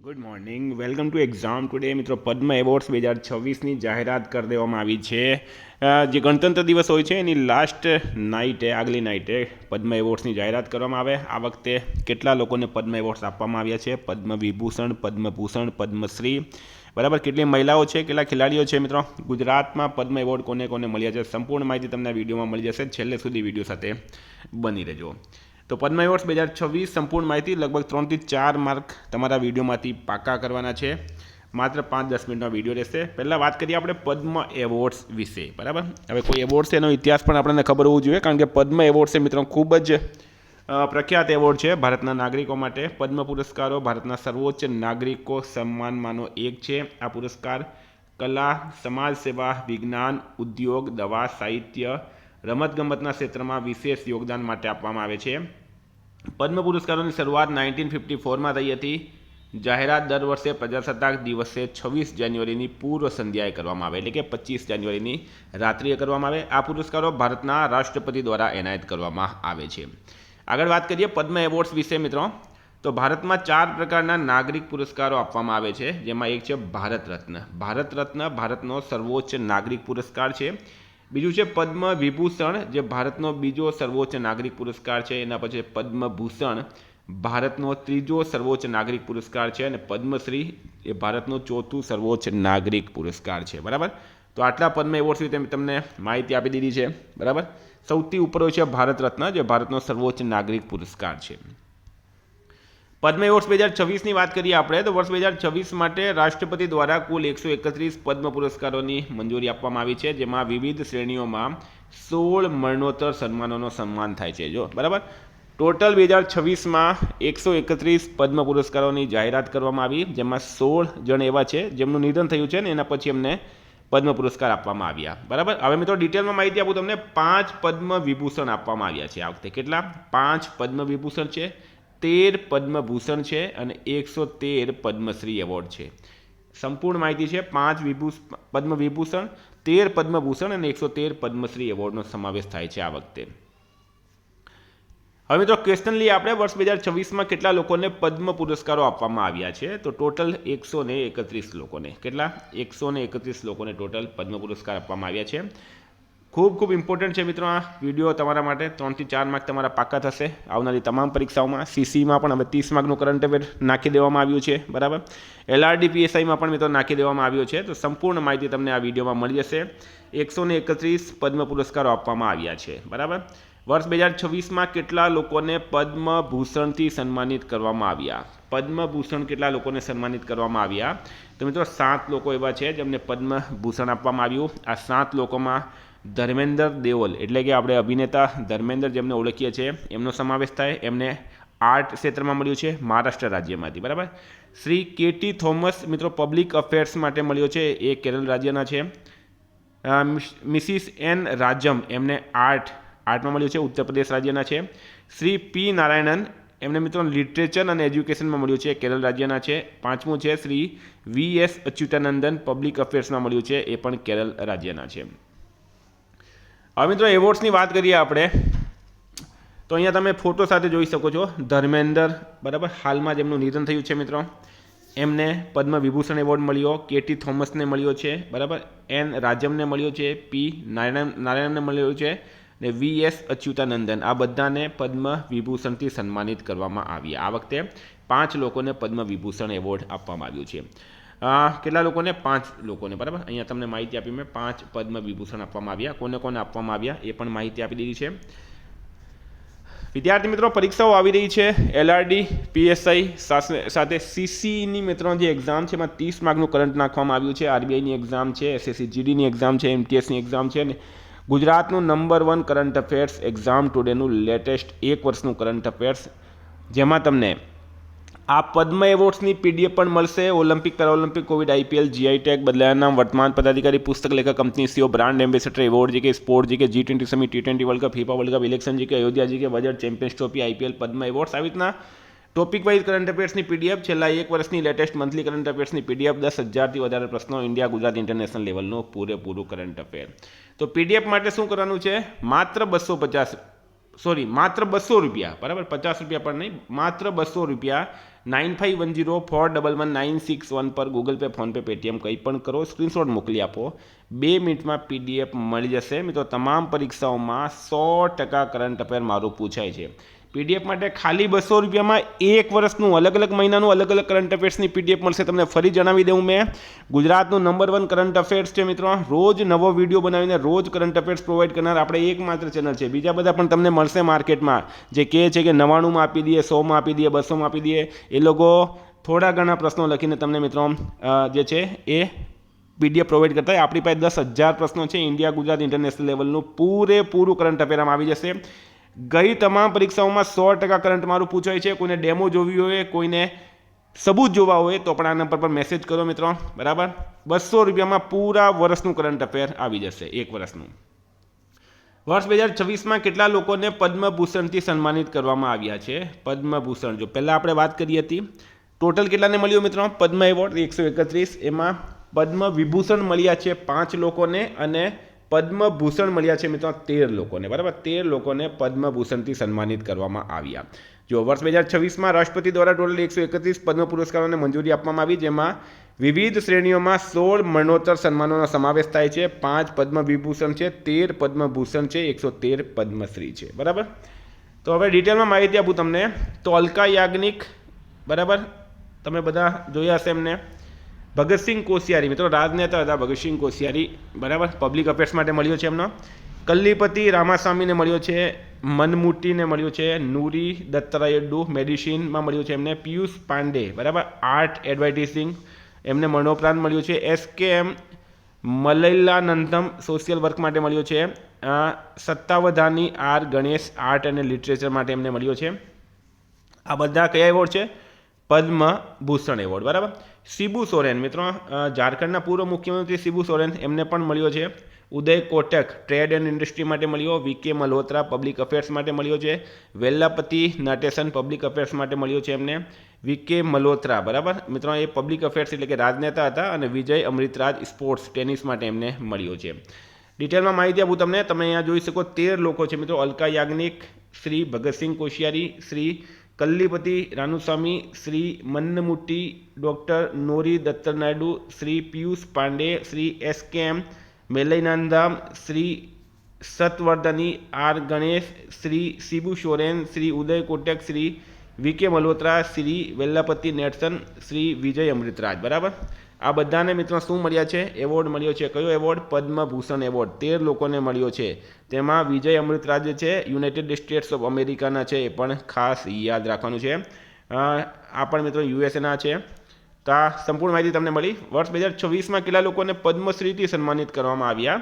Good morning, welcome to exam today. મિત્રો, પદ્મ awards 2026ની જાહેરાત કરી દેવામાં આવી છે. જે ગણતંત્ર દિવસ હોય છે એની લાસ્ટ નાઇટે, આગલી નાઇટે પદ્મ એવોર્ડ્સની જાહેરાત કરવામાં આવે. આ વખતે કેટલા લોકોને પદ્મ એવોર્ડ્સ આપવામાં આવ્યા છે? પદ્મ વિભૂષણ, પદ્મભૂષણ, પદ્મશ્રી, બરાબર. કેટલી મહિલાઓ છે, કેટલા ખેલાડીઓ છે? મિત્રો, ગુજરાતમાં પદ્મ એવોર્ડ કોને કોને મળ્યા છે સંપૂર્ણ માહિતી તમને આ વિડીયોમાં મળી જશે. છેલ્લે સુધી વિડીયો સાથે બની રહેજો. તો પદ્મ એવોર્ડ્સ 2026 સંપૂર્ણ માહિતી લગભગ 3 થી 4 માર્ક તમારા વિડીયોમાંથી પાકા કરવાના છે. માત્ર 5-10 મિનિટનો વિડીયો રહેશે. પહેલાં વાત કરીએ આપણે પદ્મ એવોર્ડ્સ વિશે, બરાબર. હવે કોઈ એવોર્ડ્સ એનો ઇતિહાસ પણ આપણને ખબર હોવું જોઈએ, કારણ કે પદ્મ એવોર્ડ્સ એ મિત્રો ખૂબ જ પ્રખ્યાત એવોર્ડ છે ભારતના નાગરિકો માટે. પદ્મ પુરસ્કારો ભારતના સર્વોચ્ચ નાગરિકો સન્માનમાંનો એક છે. આ પુરસ્કાર કલા, સમાજ સેવા, વિજ્ઞાન, ઉદ્યોગ, દવા, સાહિત્ય, રમતગમતના ક્ષેત્રમાં વિશેષ યોગદાન માટે આપવામાં આવે છે. પદ્મ પુરસ્કારોની શરૂઆત 1954માં થઈ હતી. જાહેરાત દર વર્ષે પ્રજાસત્તાક દિવસે 26 જાન્યુઆરીની પૂર્વ સંધ્યાએ કરવામાં આવે, એટલે કે 25 જાન્યુઆરીની રાત્રિએ કરવામાં આવે. આ પુરસ્કારો ભારતના રાષ્ટ્રપતિ દ્વારા એનાયત કરવામાં આવે છે. આગળ વાત કરીએ પદ્મ એવોર્ડ્સ વિશે મિત્રો, તો ભારતમાં 4 પ્રકારના નાગરિક પુરસ્કારો આપવામાં આવે છે, જેમાં એક છે ભારત રત્ન. ભારત રત્ન ભારતનો સર્વોચ્ચ નાગરિક પુરસ્કાર છે. બીજું છે પદ્મ વિભૂષણ, જે ભારતનો બીજો સર્વોચ્ચ નાગરિક પુરસ્કાર છે. એના પછી પદ્મભૂષણ, ભારતનો ત્રીજો સર્વોચ્ચ નાગરિક પુરસ્કાર છે. અને પદ્મશ્રી એ ભારતનો ચોથું સર્વોચ્ચ નાગરિક પુરસ્કાર છે, બરાબર. તો આટલા પદ્મ એવોર્ડ્સ વિશે તમને માહિતી આપી દીધી છે, બરાબર. સૌથી ઉપર હોય છે ભારત રત્ન, જે ભારતનો સર્વોચ્ચ નાગરિક પુરસ્કાર છે. પદ્મ એવોર્ડ્સ 2026ની વાત કરીએ આપણે, તો વર્ષ 2026 માટે રાષ્ટ્રપતિ દ્વારા કુલ 131 પદ્મ પુરસ્કારોની મંજૂરી આપવામાં આવી છે, જેમાં વિવિધ શ્રેણીઓમાં 16 મરણોત્તર સન્માનોનો સન્માન થાય છે. જો, બરાબર. ટોટલ 2026માં 131 પદ્મ પુરસ્કારોની જાહેરાત કરવામાં આવી, જેમાં 16 જણ એવા છે જેમનું નિધન થયું છે ને એના પછી એમને પદ્મ પુરસ્કાર આપવામાં આવ્યા, બરાબર. હવે મિત્રો ડિટેલમાં માહિતી આપું તમને. 5 પદ્મ વિભૂષણ આપવામાં આવ્યા છે આ વખતે. કેટલા? 5 પદ્મ વિભૂષણ છે, 13 પદ્મભૂષણ છે અને 113 પદ્મશ્રી એવોર્ડ છે. સંપૂર્ણ માહિતી છે. 5 પદ્મ વિભૂષણ, 13 પદ્મભૂષણ અને 113 પદ્મશ્રી એવોર્ડનો સમાવેશ થાય છે આ વખતે. હવે મિત્રો ક્વેશ્ચન લઈએ આપણે, વર્ષ 2026માં કેટલા લોકોને પદ્મ પુરસ્કારો આપવામાં આવ્યા છે? તો ટોટલ 131 લોકોને. કેટલા? 131 લોકોને ટોટલ પદ્મ પુરસ્કાર આપવામાં આવ્યા છે. ખૂબ ખૂબ ઇમ્પોર્ટન્ટ છે મિત્રો આ વિડીયો તમારા માટે. 3 થી 4 માર્ક તમારા પાકા થશે આવનારી તમામ પરીક્ષાઓમાં. સીસીમાં પણ હવે 30 માર્કનું કરંટ અફેર નાખી દેવામાં આવ્યું છે, બરાબર. LRD PSIમાં પણ મિત્રો નાખી દેવામાં આવ્યો છે. તો સંપૂર્ણ માહિતી તમને આ વિડીયોમાં મળી જશે. 131 પદ્મ પુરસ્કારો આપવામાં આવ્યા છે, બરાબર. વર્ષ 2026માં કેટલા લોકોને પદ્મભૂષણથી સન્માનિત કરવામાં આવ્યા? પદ્મભૂષણ કેટલા લોકોને સન્માનિત કરવામાં આવ્યા? તો મિત્રો 7 લોકો એવા છે જેમને પદ્મભૂષણ આપવામાં આવ્યું. આ 7 લોકોમાં ધર્મેન્દ્ર દેઓલ, એટલે કે આપણે અભિનેતા ધર્મેન્દ્ર જેમને ઓળખીએ છીએ, એમનો સમાવેશ થાય. એમને આર્ટ ક્ષેત્રમાં મળ્યું છે મહારાષ્ટ્ર રાજ્યમાંથી, બરાબર. શ્રી KT થોમસ મિત્રો પબ્લિક અફેર્સ માટે મળ્યો છે, એ કેરળ રાજ્યના છે. મિસિસ N રાજમ, એમને આર્ટમાં મળ્યું છે, ઉત્તર પ્રદેશ રાજ્યના છે. શ્રી P નારાયણન, એમને મિત્રો લિટરેચર અને એજ્યુકેશનમાં મળ્યું છે, કેરળ રાજ્યના છે. 5મું છે શ્રી VS અચ્યુતાનંદન, પબ્લિક અફેર્સમાં મળ્યું છે, એ પણ કેરળ રાજ્યના છે. હવે મિત્રો એવોર્ડ્સની વાત કરીએ આપણે, તો અહીંયા તમે ફોટો સાથે જોઈ શકો છો ધર્મેન્દ્ર, બરાબર. હાલમાં જ એમનું નિધન થયું છે મિત્રો. એમને પદ્મ વિભૂષણ એવોર્ડ મળ્યો. KT થોમસને મળ્યો છે, બરાબર. N રાજમને મળ્યો છે, P નારાયણને મળ્યો છે ને VS અચ્યુતાનંદન. આ બધાને પદ્મ વિભૂષણથી સન્માનિત કરવામાં આવ્યા. આ વખતે 5 લોકોને પદ્મ વિભૂષણ એવોર્ડ આપવામાં આવ્યું છે. કેટલા લોકોને? 5 લોકોને, બરાબર. અહીંયા તમને માહિતી આપી મેં. 5 પદ્મ વિભૂષણ આપવામાં આવ્યા. કોને કોને આપવામાં આવ્યા એ પણ માહિતી આપી દીધી છે. વિદ્યાર્થી મિત્રો, પરીક્ષાઓ આવી રહી છે. LRD PSI સાથે CCની મિત્રો જે એક્ઝામ છે એમાં 30 માર્કનું કરંટ નાખવામાં આવ્યું છે. RBIની એક્ઝામ છે, SSC GDની એક્ઝામ છે, MTSની એક્ઝામ છે ને ગુજરાતનું નંબર 1 કરંટ અફેર્સ એક્ઝામ ટુડેનું લેટેસ્ટ 1 વર્ષનું કરંટ અફેર્સ, જેમાં તમને આ પદ્મ એવોર્ડ્સની PDF પણ મળશે. Olympic, Paralympic, Covid, IPL, GI tag, બદલાયા નામ, વર્તમાન પદાધિકારી, પુસ્તક લેખક, company CEO, brand ambassador award, જે કે સ્પોર્ટ, જે કે G20 summit, T20 world cup, FIFA world cup, election, જે કે અયોધ્યા, જે કે બજેટ, ચેમ્પિયન્સ ટ્રોફી, IPL, પદ્મ એવોર્ડ્સ, આવી રીતના ટોપિક વાઇઝ કરંટ અફેર્સની PDF, છેલ્લા 1 વર્ષની લેટેસ્ટ મંથલી કરંટ અફેર્સની PDF, 10,000થી વધારે પ્રશ્નો, ઇન્ડિયા, ગુજરાત, ઇન્ટરનેશનલ લેવલનો પૂરેપૂરું કરંટ અફેર. તો PDF માટે શું કરવાનું છે? માત્ર 200 રૂપિયા, બરાબર. 50 રૂપિયા પણ નહીં, માત્ર 200 રૂપિયા 9510411961 પર ગૂગલ પે, ફોનપે, પેટીએમ કંઈ પણ કરો, સ્ક્રીનશોટ મોકલી આપો. 2 મિનિટમાં PDF મળી જશે. મિત્રો તમામ પરીક્ષાઓમાં 100% કરંટ અફેર મારું પૂછાય છે. PDF માટે ખાલી 200 રૂપિયામાં 1 વર્ષનું અલગ અલગ મહિનાનું અલગ અલગ કરંટ અફેર્સની PDF મળશે. તમને ફરી જણાવી દઉં, મેં ગુજરાતનું નંબર 1 કરંટ અફેર્સ છે મિત્રો. રોજ નવો વિડીયો બનાવીને રોજ કરંટ અફેર્સ પ્રોવાઈડ કરનાર આપણે એકમાત્ર ચેનલ છે. બીજા બધા પણ તમને મળશે માર્કેટમાં, જે કહે છે કે 99માં આપી દઈએ, 100માં આપી દઈએ, 200માં આપી દઈએ. એ લોકો થોડા ઘણા પ્રશ્નો લખીને તમને મિત્રો જે છે એ PDF પ્રોવાઈડ કરતા હોય. આપણી પાસે 10,000 પ્રશ્નો છે. ઇન્ડિયા, ગુજરાત, ઇન્ટરનેશનલ લેવલનું પૂરેપૂરું કરંટ અફેરમાં આવી જશે. ગઈ તમામ પરીક્ષાઓમાં 100% કરંટ મારું પૂછાય છે. કોઈને ડેમો જોવી હોય, કોઈને સબૂત જોવા હોય તો પણ આ નંબર પર મેસેજ કરો મિત્રો. બરાબર, 200 રૂપિયામાં પૂરા વર્ષનું કરંટ અફેર આવી જશે, 1 વર્ષનું. વર્ષ 2026માં કેટલા લોકોને પદ્મભૂષણથી સન્માનિત કરવામાં આવ્યા છે? પદ્મભૂષણ, જો પહેલાં આપણે વાત કરી હતી, ટોટલ કેટલાને મળ્યો મિત્રો પદ્મ એવોર્ડ? 131. એમાં પદ્મવિભૂષણ મળ્યા છે 5 લોકોને અને પદ્મભૂષણ મળ્યા છે મિત્રો 13 લોકોને. બરાબર, 13 લોકોને પદ્મભૂષણથી સન્માનિત કરવામાં આવ્યા. જો વર્ષ 2026માં રાષ્ટ્રપતિ દ્વારા ટોટલ 131 પદ્મ પુરસ્કારોને મંજૂરી આપવામાં આવી, જેમાં વિવિધ શ્રેણીઓમાં 16 મરણોત્તર સન્માનોનો સમાવેશ થાય છે. 5 પદ્મવિભૂષણ છે, 13 પદ્મભૂષણ છે, 113 પદ્મશ્રી છે. બરાબર, તો હવે ડિટેલમાં માહિતી આપું તમને. તો અલકા યાજ્ઞિક, બરાબર, તમે બધા જોયા હશે એમને. ભગતસિંહ કોશિયારી, મિત્રો રાજનેતા હતા ભગતસિંહ કોશિયારી. બરાબર, પબ્લિક અફેર્સ માટે મળ્યો છે એમનો. કલ્લીપતિ રામાસ્વામીને મળ્યો છે. મનમુટ્ટીને મળ્યો છે. નૂરી દત્તારાયડુ મેડિસિનમાં મળ્યું છે એમને. પિયુષ પાંડે, બરાબર, આર્ટ એડવર્ટાઇઝિંગ, એમને મરણોપરાંત મળ્યું છે. SKM મલૈલાનંદમ સોશિયલ વર્ક માટે મળ્યો છે. સત્તાવધાની R ગણેશ આર્ટ અને લિટરેચર માટે એમને મળ્યો છે. આ બધા કયા એવોર્ડ છે? પદ્મભૂષણ એવોર્ડ. બરાબર. શિબુ સોરેન, મિત્રો ઝારખંડના પૂર્વ મુખ્યમંત્રી શિબુ સોરેન, એમને પણ મળ્યો છે. ઉદય કોટક ટ્રેડ એન્ડ ઇન્ડસ્ટ્રી માટે મળ્યો. VK મલ્હોત્રા પબ્લિક અફેર્સ માટે મળ્યો છે. વેલ્લાપતિ નટેશન પબ્લિક અફેર્સ માટે મળ્યો છે એમને. VK મલ્હોત્રા, બરાબર મિત્રો, એ પબ્લિક અફેર્સ એટલે કે રાજનેતા હતા. અને વિજય અમૃતરાજ સ્પોર્ટ્સ ટેનિસ માટે એમને મળ્યો છે. ડિટેલમાં માહિતી આપું તમને. તમે અહીંયા જોઈ શકો 13 લોકો છે મિત્રો. Alka Yagnik, Shri Bhagat Singh Koshyari, Shri Kallipatti Ramaswamy, Shri Mammootty, doctor Nori Dattanaidu, Shri Piyush Pandey, Shri SKM Mylanandam, Shri Satvardhani R Ganesh, Shri Shibu Soren, Shri Uday Kotak, Shri VK Malhotra, Shri Vellappally Natesan, Shri Vijay Amritraj. બરાબર, આ બધાને મિત્રો શું મળ્યા છે? એવોર્ડ મળ્યો છે. કયો એવોર્ડ? પદ્મભૂષણ એવોર્ડ 13 લોકોને મળ્યો છે. તેમાં વિજય અમૃતરાજ જે છે યુનાઇટેડ સ્ટેટ્સ ઓફ અમેરિકાના છે, એ પણ ખાસ યાદ રાખવાનું છે. આ પણ મિત્રો USAના છે. તો આ સંપૂર્ણ માહિતી તમને મળી. વર્ષ 2026માં કેટલા લોકોને પદ્મશ્રીથી સન્માનિત કરવામાં આવ્યા?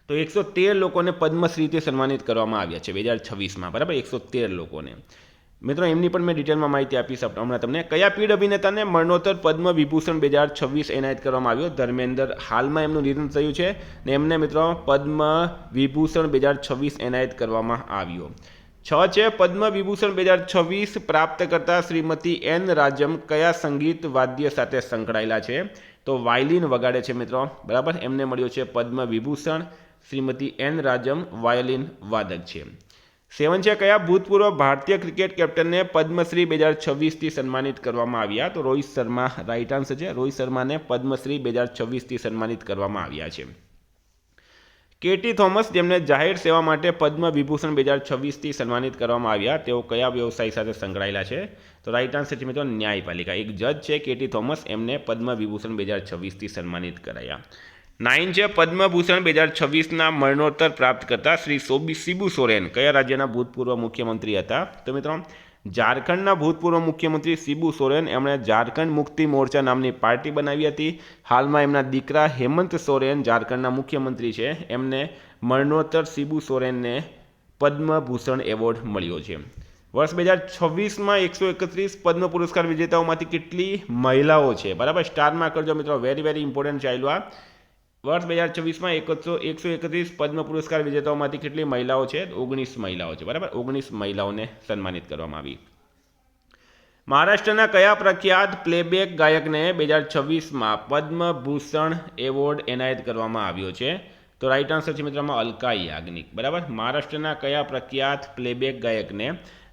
તો 113 લોકોને પદ્મશ્રીથી સન્માનિત કરવામાં આવ્યા છે 2026માં. બરાબર, 113 લોકોને. મિત્રો એમની પણ મેં ડિટેલમાં માહિતી આપીશ હમણાં તમને. કયા પીઢ અભિનેતાને મરણોત્તર પદ્મ વિભૂષણ 2026 એનાયત કરવામાં આવ્યો? ધર્મેન્દ્ર. હાલમાં એમનું નિધન થયું છે ને એમને મિત્રો પદ્મ વિભૂષણ 2026 એનાયત કરવામાં આવ્યો. 6 છે પદ્મ વિભૂષણ 2026 પ્રાપ્ત કરતા શ્રીમતી N રાજમ કયા સંગીત વાદ્ય સાથે સંકળાયેલા છે? તો વાયલિન વગાડે છે મિત્રો. બરાબર, એમને મળ્યો છે પદ્મ વિભૂષણ. શ્રીમતી N રાજમ વાયોલિન વાદક છે. 7 છે કયા ભૂતપૂર્વ ભારતીય ક્રિકેટ કેપ્ટનને પદ્મશ્રી 2026થી સન્માનિત કરવામાં આવ્યા? તો રોહિત શર્મા રાઈટ આન્સર છે. રોહિત શર્માને પદ્મશ્રી 2026થી સન્માનિત કરવામાં આવ્યા છે. KT થોમસ, જેમને જાહેર સેવા માટે પદ્મ વિભૂષણ 2026થી સન્માનિત કરવામાં આવ્યા, તેઓ કયા વ્યવસાય સાથે સંકળાયેલા છે? તો રાઈટ આન્સર છે મિત્રો ન્યાયપાલિકા. એક જજ છે KT થોમસ, એમને પદ્મ વિભૂષણ 2026થી સન્માનિત કરાયા. 9 છે પદ્મભૂષણ 2026ના મરણોત્તર પ્રાપ્ત કરતા શ્રી શિબુ સોરેન કયા રાજ્યના ભૂતપૂર્વ મુખ્યમંત્રી હતા? તો મિત્રો ઝારખંડના ભૂતપૂર્વ મુખ્યમંત્રી શિબુ સોરેન, એમણે ઝારખંડ મુક્તિ મોરચા નામની પાર્ટી બનાવી હતી. હાલમાં એમના દીકરા હેમંત સોરેન ઝારખંડના મુખ્યમંત્રી છે. એમને મરણોત્તર શિબુ સોરેનને પદ્મભૂષણ એવોર્ડ મળ્યો છે. વર્ષ 2026માં 131 પદ્મ પુરસ્કાર વિજેતાઓમાંથી કેટલી મહિલાઓ છે? બરાબર, સ્ટારમાં કરજો મિત્રો, વેરી ઇમ્પોર્ટન્ટ ચાલ્યું આ. વર્ષ 2026માં 131 પદ્મ પુરસ્કાર વિજેતાઓમાંથી કેટલી મહિલાઓ છે? 19 મહિલાઓ છે. બરાબર, 19 મહિલાઓને સન્માનિત કરવામાં આવી. મહારાષ્ટ્રના કયા પ્રખ્યાત પ્લેબેક ગાયકને 2026માં પદ્મભૂષણ એવોર્ડ એનાયત કરવામાં આવ્યો છે? તો રાઈટ આન્સર છે મિત્રોમાં અલકા યાજ્ઞિક. બરાબર, મહારાષ્ટ્રના કયા પ્રખ્યાત પ્લેબેક ગાયકને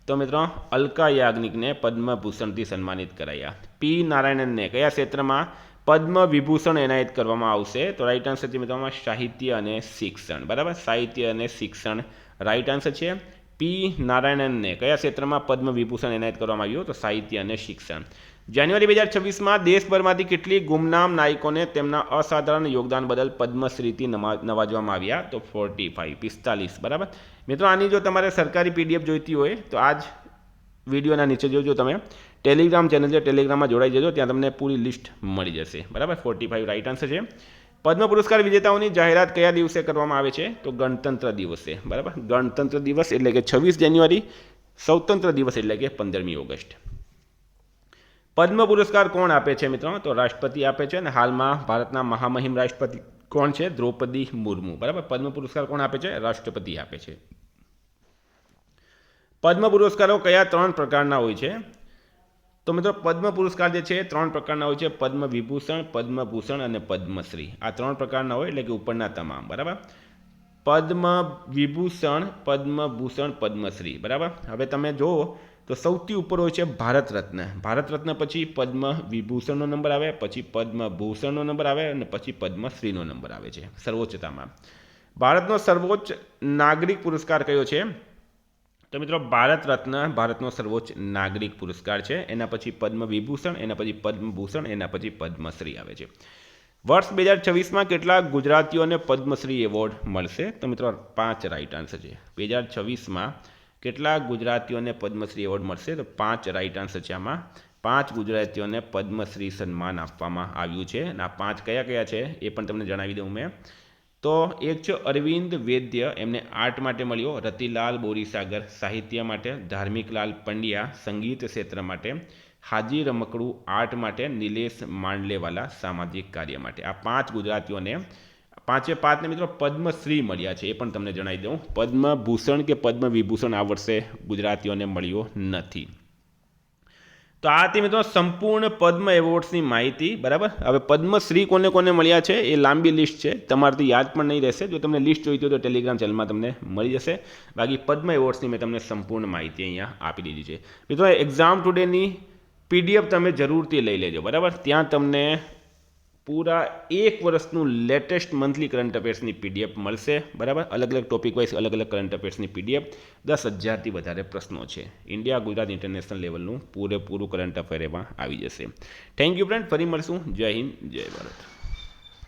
તો મિત્રો અલકા યાજ્ઞિકને પદ્મભૂષણથી સન્માનિત કરાયા. પી નારાયણનને કયા ક્ષેત્રમાં પદ્મ વિભૂષણ એનાયત કરવામાં આવશે? તો રાઈટ આન્સર છે મિત્રોમાં સાહિત્ય અને શિક્ષણ. બરાબર, સાહિત્ય અને શિક્ષણ રાઈટ આન્સર છે. પી નારાયણનને કયા ક્ષેત્રમાં પદ્મ વિભૂષણ એનાયત કરવામાં આવ્યું? તો સાહિત્ય અને શિક્ષણ. જાન્યુઆરી 2026માં દેશભરમાંથી કેટલી ગુમનામ નાયકોને તેમના અસાધારણ યોગદાન બદલ પદ્મશ્રીથી નવાજવામાં આવ્યા? તો 45. બરાબર મિત્રો, આની જો તમારે સરકારી પીડીએફ જોઈતી હોય તો આ જ વિડીયોના નીચે જોજો. તમે ટેલિગ્રામ ચેનલ છે, ટેલિગ્રામમાં જોડાઈ જજો, ત્યાં તમને પૂરી લિસ્ટ મળી જશે. બરાબર, 45 રાઈટ આન્સર છે. પદ્મ પુરસ્કાર વિજેતાઓની જાહેરાત કયા દિવસે કરવામાં આવે છે? તો ગણતંત્ર દિવસે. બરાબર, ગણતંત્ર દિવસ એટલે કે 26 જાન્યુઆરી, સ્વતંત્ર દિવસ એટલે કે 15મી ઓગસ્ટ. પદ્મ પુરસ્કાર કોણ આપે છે મિત્રો? તો રાષ્ટ્રપતિ આપે છે, અને હાલમાં ભારતના મહામહિમ રાષ્ટ્રપતિ કોણ છે? દ્રૌપદી મુર્મુ. બરાબર, પદ્મ પુરસ્કાર કોણ આપે છે? રાષ્ટ્રપતિ આપે છે. પદ્મ પુરસ્કારો કયા 3 પ્રકારના હોય છે? તો મિત્રો પદ્મ પુરસ્કાર જે છે 3 પ્રકારના હોય છે: પદ્મ વિભૂષણ, પદ્મભૂષણ અને પદ્મશ્રી. આ 3 પ્રકારના હોય, એટલે કે ઉપરના તમામ. બરાબર, પદ્મ વિભૂષણ, પદ્મભૂષણ, પદ્મશ્રી. બરાબર, હવે તમે જુઓ તો સૌથી ઉપર હોય છે ભારત રત્ન. ભારત રત્ન પછી પદ્મ વિભૂષણનો નંબર આવે, પછી પદ્મભૂષણનો નંબર આવે, અને પછી પદ્મશ્રીનો નંબર આવે છે સર્વોચ્ચતામાં. ભારતનો સર્વોચ્ચ નાગરિક પુરસ્કાર કયો છે? તો મિત્રો ભારત રત્ન ભારતનો સર્વોચ્ચ નાગરિક પુરસ્કાર છે. એના પછી પદ્મ વિભૂષણ, એના પછી પદ્મભૂષણ, એના પછી પદ્મશ્રી આવે છે. વર્ષ 2026માં કેટલા ગુજરાતીઓને પદ્મશ્રી એવોર્ડ મળશે? તો મિત્રો 5 રાઈટ આન્સર છે. 2026માં કેટલા ગુજરાતીઓને પદ્મશ્રી એવોર્ડ મળશે? તો 5 રાઈટ આન્સર છે. આમાં 5 ગુજરાતીઓને પદ્મશ્રી સન્માન આપવામાં આવ્યું છે. અને આ 5 કયા કયા છે એ પણ તમને જણાવી દઉં મેં. તો એક છે અરવિંદ વૈદ્ય, એમને આર્ટ માટે મળ્યો. રતિલાલ બોરીસાગર સાહિત્ય માટે. ધાર્મિકલાલ પંડ્યા સંગીત ક્ષેત્ર માટે. હાજી રમકડું આર્ટ માટે. નિલેશ માંડલેવાલા સામાજિક કાર્ય માટે. આ 5 ગુજરાતીઓને 5 મિત્રો પદ્મશ્રી મળ્યા છે. એ પણ તમને જણાવી દઉં. પદ્મભૂષણ કે પદ્મ વિભૂષણ આ વર્ષે ગુજરાતીઓને મળ્યો નથી. તો આ હતી મિત્રો સંપૂર્ણ પદ્મ એવોર્ડ્સની માહિતી. બરાબર, હવે પદ્મશ્રી કોને કોને મળ્યા છે એ લાંબી લિસ્ટ છે, તમારાથી યાદ પણ નહીં રહેશે. જો તમને લિસ્ટ જોઈતી હોય તો ટેલિગ્રામ ચેનલમાં તમને મળી જશે. બાકી પદ્મ એવોર્ડ્સની મેં તમને સંપૂર્ણ માહિતી અહીંયા આપી દીધી છે. મિત્રો એક્ઝામ ટુડેની પીડીએફ તમે જરૂરથી લઈ લેજો. બરાબર, ત્યાં તમને પૂરા 1 વર્ષનું લેટેસ્ટ મંથલી કરંટ અફેર્સની પીડીએફ મળશે. બરાબર, અલગ અલગ ટોપિક વાઇઝ અલગ અલગ કરંટ અફેર્સની પીડીએફ. 10,000થી વધારે પ્રશ્નો છે. ઇન્ડિયા, ગુજરાત, ઇન્ટરનેશનલ લેવલનું પૂરેપૂરું કરંટ અફેર એમાં આવી જશે. થેન્ક યુ ફ્રેન્ડ, ફરી મળશું. જય હિન્દ, જય ભારત.